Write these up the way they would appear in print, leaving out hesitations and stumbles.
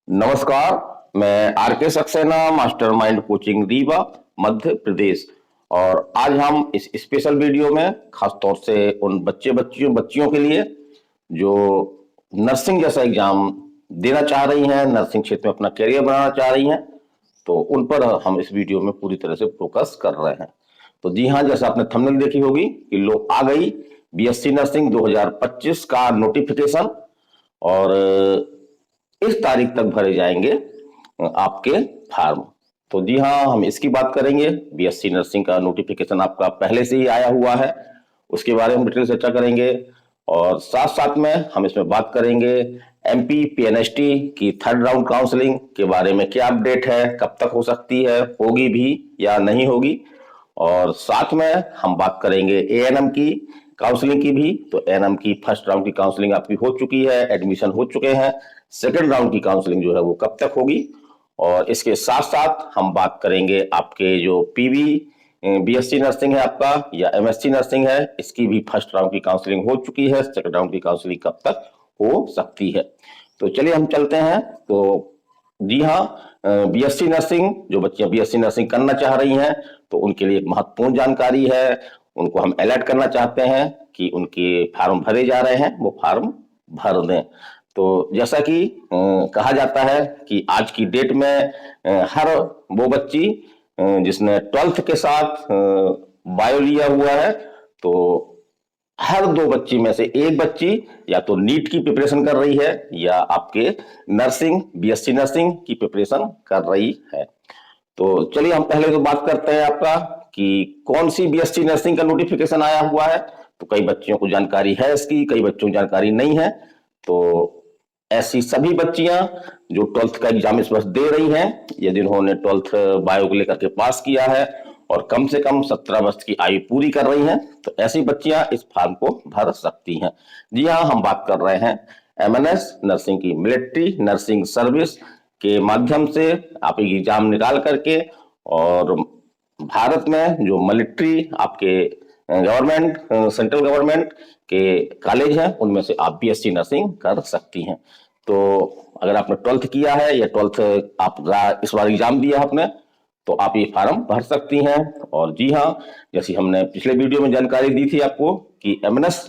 नमस्कार। मैं R K Saxena, mastermind coaching Rewa, Madhya प्रदेश। और आज हम इस स्पेशल वीडियो में खास तौर से उन बच्चियों के लिए जो नर्सिंग जैसा एग्जाम देना चाह रही हैं, नर्सिंग क्षेत्र में अपना करियर बनाना चाह रही हैं, तो उन पर हम इस वीडियो में पूरी तरह से फोकस कर रहे हैं। तो जी हाँ, जैसा आपने थंबनेल देखी होगी कि लो आ गई बीएससी नर्सिंग 2025 का नोटिफिकेशन। और इस तारीख तक भरे जाएंगे आपके फॉर्म। तो जी हाँ, हम इसकी बात करेंगे। बीएससी नर्सिंग का नोटिफिकेशन आपका पहले से ही आया हुआ है, उसके बारे में डिटेल चर्चा करेंगे। और साथ साथ में हम इसमें बात करेंगे एमपी पीएनएसटी की थर्ड राउंड काउंसलिंग के बारे में, क्या अपडेट है, कब तक हो सकती है, होगी भी या नहीं होगी। और साथ में हम बात करेंगे एएनएम की काउंसलिंग की भी। तो एएनएम की फर्स्ट राउंड की काउंसलिंग आपकी हो चुकी है, एडमिशन हो चुके हैं। सेकंड राउंड की काउंसलिंग जो है वो कब तक होगी। और इसके साथ साथ हम बात करेंगे आपके जो पीवी बीएससी नर्सिंग है आपका या एमएससी नर्सिंग है, इसकी भी फर्स्ट राउंड की काउंसलिंग हो चुकी है, सेकंड राउंड की काउंसलिंग कब तक हो सकती है। तो चलिए हम चलते हैं। तो जी हाँ, बीएससी नर्सिंग जो बच्चियां बीएससी नर्सिंग करना चाह रही हैं, तो उनके लिए एक महत्वपूर्ण जानकारी है। उनको हम अलर्ट करना चाहते हैं कि उनके फार्म भरे जा रहे हैं, वो फार्म भर दें। तो जैसा कि कहा जाता है कि आज की डेट में हर वो बच्ची जिसने 12th के साथ बायो लिया हुआ है, तो हर दो बच्ची में से एक बच्ची या तो नीट की प्रिपरेशन कर रही है या आपके नर्सिंग बीएससी नर्सिंग की प्रिपरेशन कर रही है। तो चलिए हम पहले तो बात करते हैं आपका कि कौन सी बीएससी नर्सिंग का नोटिफिकेशन आया हुआ है। तो कई बच्चियों को जानकारी है इसकी, कई बच्चों को जानकारी नहीं है। तो ऐसी सभी बच्चियां जो 12th का एग्जाम इस वर्ष दे रही हैं या जिन्होंने 12th बायो को लेकर के पास किया है और कम से कम 17 वर्ष की आयु पूरी कर रही हैं, तो ऐसी बच्चियां इस फॉर्म को भर सकती हैं। जी हाँ, हम बात कर रहे हैं एमएनएस नर्सिंग की, मिलिट्री नर्सिंग सर्विस के माध्यम से आप एग्जाम निकाल करके और भारत में जो मिलिट्री आपके गवर्नमेंट सेंट्रल गवर्नमेंट के कॉलेज हैं, उनमें से आप बीएससी नर्सिंग कर सकती हैं। तो अगर आपने 12th किया है या 12th आप इस बार एग्जाम दिया आपने, तो आप ये फॉर्म भर सकती हैं। और जी हाँ, जैसी हमने पिछले वीडियो में जानकारी दी थी आपको कि एमएनएस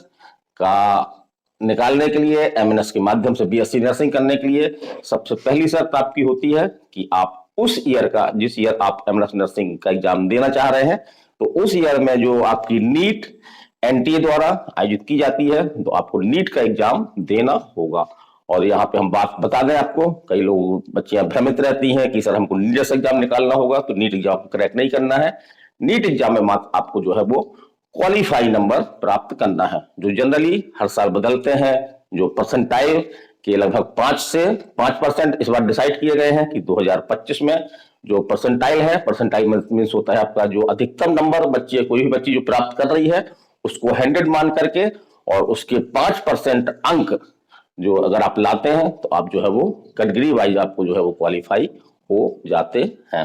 का निकालने के लिए, एमएनएस के माध्यम से बीएससी नर्सिंग करने के लिए सबसे पहली शर्त आपकी होती है कि आप उस ईयर का, जिस ईयर आप एमएनएस नर्सिंग का एग्जाम देना चाह रहे हैं, तो उस ईयर में जो आपकी नीट एनटीए द्वारा आयोजित की जाती है, तो आपको नीट का एग्जाम देना होगा। और यहाँ पे हम बात बता दें आपको, कई लोग बच्चियां भ्रमित रहती हैं कि सर हमको नीट जैसा एग्जाम निकालना होगा, तो नीट एग्जाम क्रैक नहीं करना है। नीट एग्जाम में मात्र आपको जो है वो क्वालिफाई नंबर प्राप्त करना है, जो जनरली हर साल बदलते हैं। जो परसेंटाइल के लगभग 5 से 5% इस बार डिसाइड किए गए हैं कि 2025 में जो परसेंटाइल है, परसेंटाइल मीन्स होता है आपका जो अधिकतम नंबर बच्चे, कोई भी बच्ची जो प्राप्त कर रही है उसको 100 मान करके, और उसके 5% अंक जो अगर आप लाते हैं तो आप जो है वो कैटेगरी वाइज आपको जो है वो क्वालिफाई हो जाते हैं।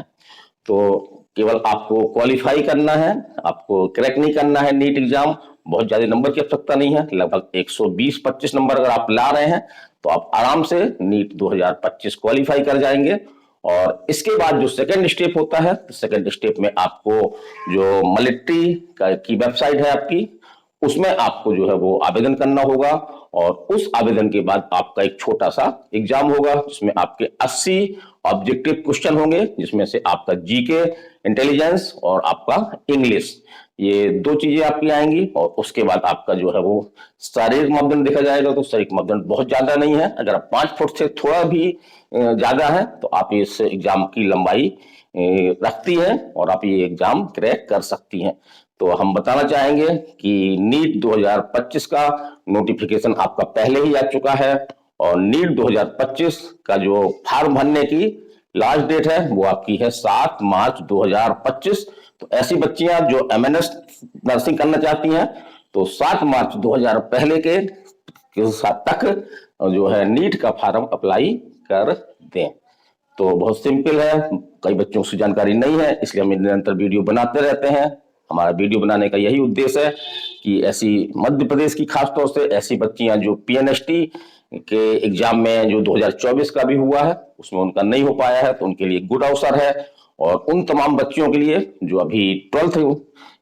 तो केवल आपको क्वालिफाई करना है, आपको क्रैक नहीं करना है नीट एग्जाम। बहुत ज्यादा नंबर की आवश्यकता नहीं है, लगभग 120-25 नंबर अगर आप ला रहे हैं तो आप आराम से नीट 2025 क्वालिफाई कर जाएंगे। और इसके बाद जो सेकंड स्टेप होता है, सेकंड स्टेप में आपको जो मिलिट्री की वेबसाइट है आपकी, उसमें आपको जो है वो आवेदन करना होगा। और उस आवेदन के बाद आपका एक छोटा सा एग्जाम होगा जिसमें आपके 80 ऑब्जेक्टिव क्वेश्चन होंगे, जिसमें से आपका जीके, इंटेलिजेंस और आपका इंग्लिश, ये 2 चीजें आपकी आएंगी। और उसके बाद आपका जो है वो शारीरिक मापदंड देखा जाएगा। तो शारीरिक मापदंड बहुत ज्यादा नहीं है, अगर आप 5 फुट से थोड़ा भी ज्यादा है तो आप इस एग्जाम की लंबाई रखती है और आप ये एग्जाम क्रैक कर सकती हैं। तो हम बताना चाहेंगे कि नीट 2025 का नोटिफिकेशन आपका पहले ही आ चुका है, और नीट 2025 का जो फॉर्म भरने की लास्ट डेट है वो आपकी है 7 मार्च 2025। तो ऐसी बच्चियां जो एमएनएस नर्सिंग करना चाहती हैं, तो 7 मार्च 2000 पहले के तक जो है नीट का फॉर्म अप्लाई कर दें। तो बहुत सिंपल है, कई बच्चों को जानकारी नहीं है, इसलिए हम निरंतर वीडियो बनाते रहते हैं हमारा वीडियो बनाने का यही उद्देश्य है कि ऐसी मध्य प्रदेश की खासतौर से ऐसी बच्चियां जो पीएनएसटी के एग्जाम में जो 2024 का भी हुआ है उसमें उनका नहीं हो पाया है, तो उनके लिए गुड अवसर है। और उन तमाम बच्चियों के लिए जो अभी 12th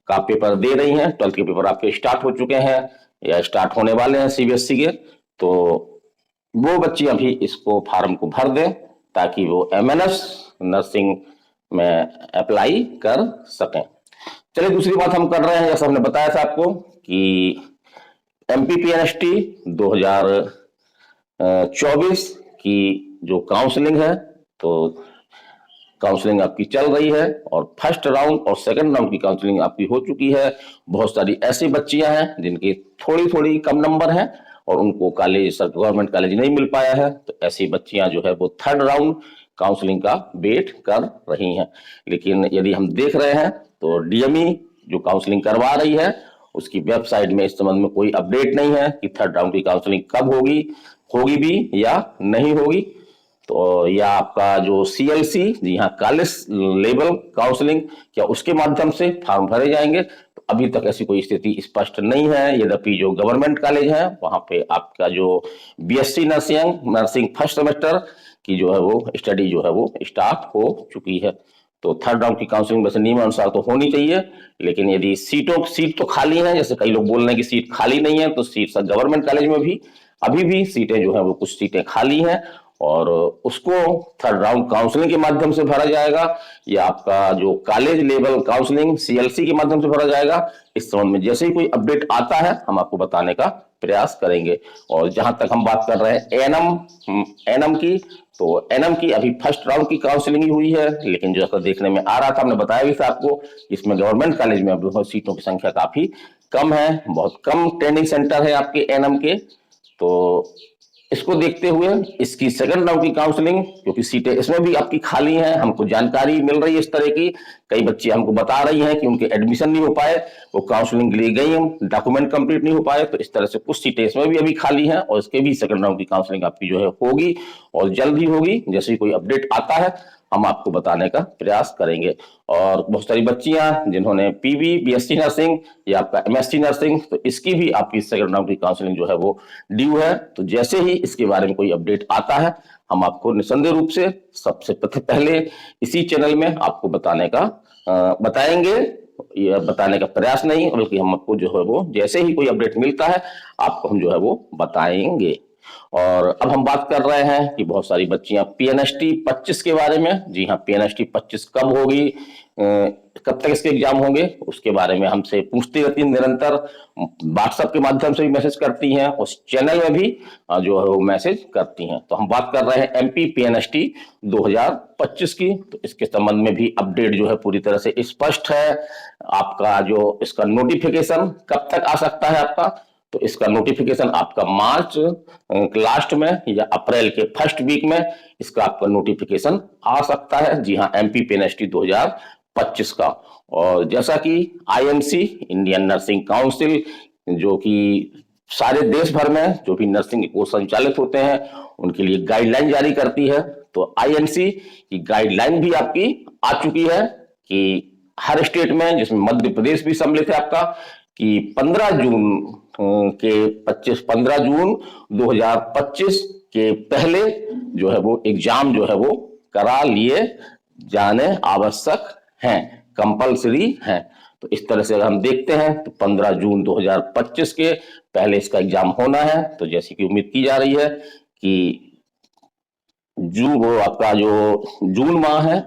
का पेपर दे रही हैं, 12th के पेपर आपके स्टार्ट हो चुके हैं या स्टार्ट होने वाले हैं सीबीएसई के, तो वो बच्ची अभी इसको फार्म को भर दें ताकि वो एमएनएस नर्सिंग में अप्लाई कर सकें। चलिए दूसरी बात हम कर रहे हैं, जैसा हमने बताया था आपको कि एमपी पीएनएसटी 2024 की जो काउंसलिंग है, तो काउंसलिंग आपकी चल रही है और फर्स्ट राउंड और सेकंड राउंड की काउंसलिंग आपकी हो चुकी है। बहुत सारी ऐसी बच्चियां हैं जिनके थोड़ी थोड़ी कम नंबर हैं और उनको कॉलेज गवर्नमेंट कॉलेज नहीं मिल पाया है, तो ऐसी बच्चियां जो है वो थर्ड राउंड काउंसलिंग का वेट कर रही हैं। लेकिन यदि हम देख रहे हैं तो डीएमई जो काउंसलिंग करवा रही है उसकी वेबसाइट में इस संबंध में कोई अपडेट नहीं है कि थर्ड राउंड की काउंसलिंग कब होगी, होगी भी या नहीं होगी। तो या आपका जो सीएलसी, जी हाँ कॉलेज लेवल काउंसलिंग, क्या उसके माध्यम से फॉर्म भरे जाएंगे, तो अभी तक ऐसी कोई स्थिति स्पष्ट नहीं है। यद्यपि जो गवर्नमेंट कॉलेज है वहां पे आपका जो बीएससी नर्सिंग फर्स्ट सेमेस्टर की जो है वो स्टडी जो है वो स्टार्ट हो चुकी है। तो थर्ड राउंड की काउंसलिंग वैसे नियमानुसार तो होनी चाहिए, लेकिन यदि सीट तो खाली है, जैसे कई लोग बोल रहे हैं कि सीट खाली नहीं है, तो सीट गवर्नमेंट कॉलेज में भी अभी भी सीटें जो है वो कुछ सीटें खाली हैं और उसको थर्ड राउंड काउंसलिंग के माध्यम से भरा जाएगा या आपका जो कॉलेज लेवल काउंसलिंग सीएलसी के माध्यम से भरा जाएगा। इस संबंध में जैसे ही कोई अपडेट आता है हम आपको बताने का प्रयास करेंगे। और जहां तक हम बात कर रहे हैं एनएम की, तो एनएम की अभी फर्स्ट राउंड की काउंसलिंग ही हुई है, लेकिन जैसा देखने में आ रहा था, हमने बताया भी था आपको, इसमें गवर्नमेंट कॉलेज में अब सीटों की संख्या काफी कम है, बहुत कम ट्रेनिंग सेंटर है आपके एनएम के। तो इसको देखते हुए इसकी सेकंड राउंड की काउंसलिंग, क्योंकि सीटें इसमें भी आपकी खाली हैं, हमको जानकारी मिल रही है इस तरह की, कई बच्चे हमको बता रही हैं कि उनके एडमिशन नहीं हो पाए, वो काउंसलिंग के लिए गई, डॉक्यूमेंट कंप्लीट नहीं हो पाए, तो इस तरह से कुछ सीटें इसमें भी अभी खाली हैं और इसके भी सेकंड राउंड की काउंसलिंग आपकी जो है होगी और जल्द ही होगी। जैसे ही कोई अपडेट आता है हम आपको बताने का प्रयास करेंगे। और बहुत सारी बच्चियां जिन्होंने पीबी बीएससी नर्सिंग या आपका एमएससी नर्सिंग, तो इसकी भी आपकी सेकंड राउंड की काउंसलिंग जो है वो ड्यू है। तो जैसे ही इसके बारे में कोई अपडेट आता है हम आपको निसंदेह रूप से सबसे पहले इसी चैनल में आपको बताएंगे, या बताने का प्रयास नहीं बल्कि हम आपको जो है वो जैसे ही कोई अपडेट मिलता है आपको हम जो है वो बताएंगे। और अब हम बात कर रहे हैं कि बहुत सारी बच्चियां पीएनएसटी 25 के बारे में। जी हाँ, पीएनएसटी 25 कब होगी, कब तक इसके एग्जाम होंगे, उसके बारे में हमसे पूछती रहती हैं निरंतर, व्हाट्सएप के माध्यम से भी मैसेज करती हैं, उस चैनल में भी जो है वो मैसेज करती हैं। तो हम बात कर रहे हैं एमपी पीएनएसटी 2025 की। तो इसके संबंध में भी अपडेट जो है पूरी तरह से स्पष्ट है। आपका जो इसका नोटिफिकेशन कब तक आ सकता है आपका, तो इसका नोटिफिकेशन आपका मार्च लास्ट में या अप्रैल के फर्स्ट वीक में इसका आपका नोटिफिकेशन आ सकता है। जी हाँ, एमपी पीएनएसटी 2025 का। और जैसा कि आईएमसी इंडियन नर्सिंग काउंसिल, जो कि सारे देश भर में जो भी नर्सिंग के कोर्स संचालित होते हैं उनके लिए गाइडलाइन जारी करती है, तो आईएमसी की गाइडलाइन भी आपकी आ चुकी है कि हर स्टेट में, जिसमें मध्य प्रदेश भी सम्मिलित है आपका, कि 15 जून 2025 के पहले जो है वो एग्जाम जो है वो करा लिए जाने आवश्यक हैं, कंपलसरी हैं। तो इस तरह से अगर हम देखते हैं तो 15 जून 2025 के पहले इसका एग्जाम होना है। तो जैसे कि उम्मीद की जा रही है कि वो आपका जो जून माह है,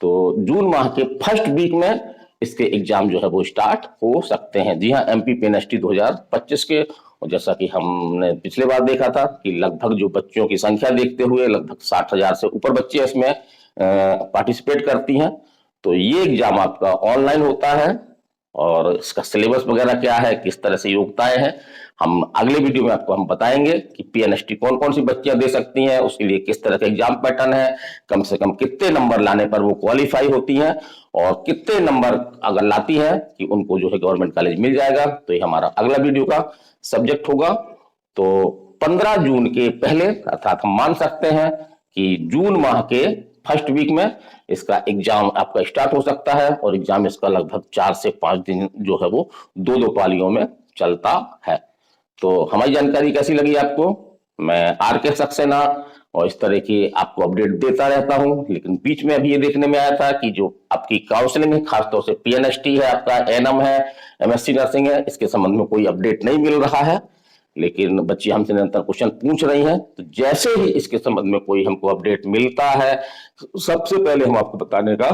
तो जून माह के फर्स्ट वीक में इसके एग्जाम जो है वो स्टार्ट हो सकते हैं। जी हाँ, एमपी पीएनएसटी 2025 के। और जैसा कि हमने पिछले बार देखा था कि लगभग जो बच्चों की संख्या देखते हुए लगभग 60,000 से ऊपर बच्चे इसमें पार्टिसिपेट करती हैं। तो ये एग्जाम आपका ऑनलाइन होता है और इसका सिलेबस वगैरह क्या है, किस तरह से योग्यताएं हैं, हम अगले वीडियो में आपको हम बताएंगे कि पीएनएसटी कौन कौन सी बच्चियां दे सकती हैं, उसके लिए किस तरह का एग्जाम पैटर्न है, कम से कम कितने नंबर लाने पर वो क्वालिफाई होती हैं और कितने नंबर अगर लाती हैं कि उनको जो है गवर्नमेंट कॉलेज मिल जाएगा। तो ये हमारा अगला वीडियो का सब्जेक्ट होगा। तो 15 जून के पहले, अर्थात हम मान सकते हैं कि जून माह के फर्स्ट वीक में इसका एग्जाम आपका स्टार्ट हो सकता है और एग्जाम इसका लगभग 4 से 5 दिन जो है वो दो पालियों में चलता है। तो हमारी जानकारी कैसी लगी आपको? मैं आर के सक्सेना और इस तरह की आपको अपडेट देता रहता हूं, लेकिन बीच में अभी ये देखने में आया था कि जो आपकी काउंसलिंग है, खासतौर से पीएनएसटी है, आपका एनएम है, एमएससी नर्सिंग है, इसके संबंध में कोई अपडेट नहीं मिल रहा है। लेकिन बच्चे हमसे निरंतर क्वेश्चन पूछ रही हैं, तो जैसे ही इसके संबंध में कोई हमको अपडेट मिलता है सबसे पहले हम आपको बताने का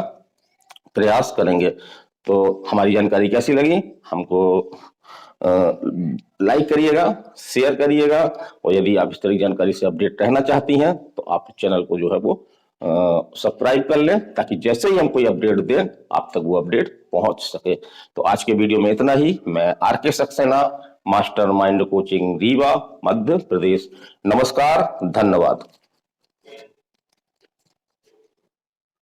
प्रयास करेंगे। तो हमारी जानकारी कैसी लगी हमको लाइक करिएगा, शेयर करिएगा, और यदि आप इस तरह की जानकारी से अपडेट रहना चाहती हैं तो आप चैनल को जो है वो सब्सक्राइब कर लें, ताकि जैसे ही हम कोई अपडेट दें आप तक वो अपडेट पहुंच सके। तो आज के वीडियो में इतना ही। मैं R K Saxena, master mind coaching Rewa, Madhya Pradesh. नमस्कार, धन्यवाद।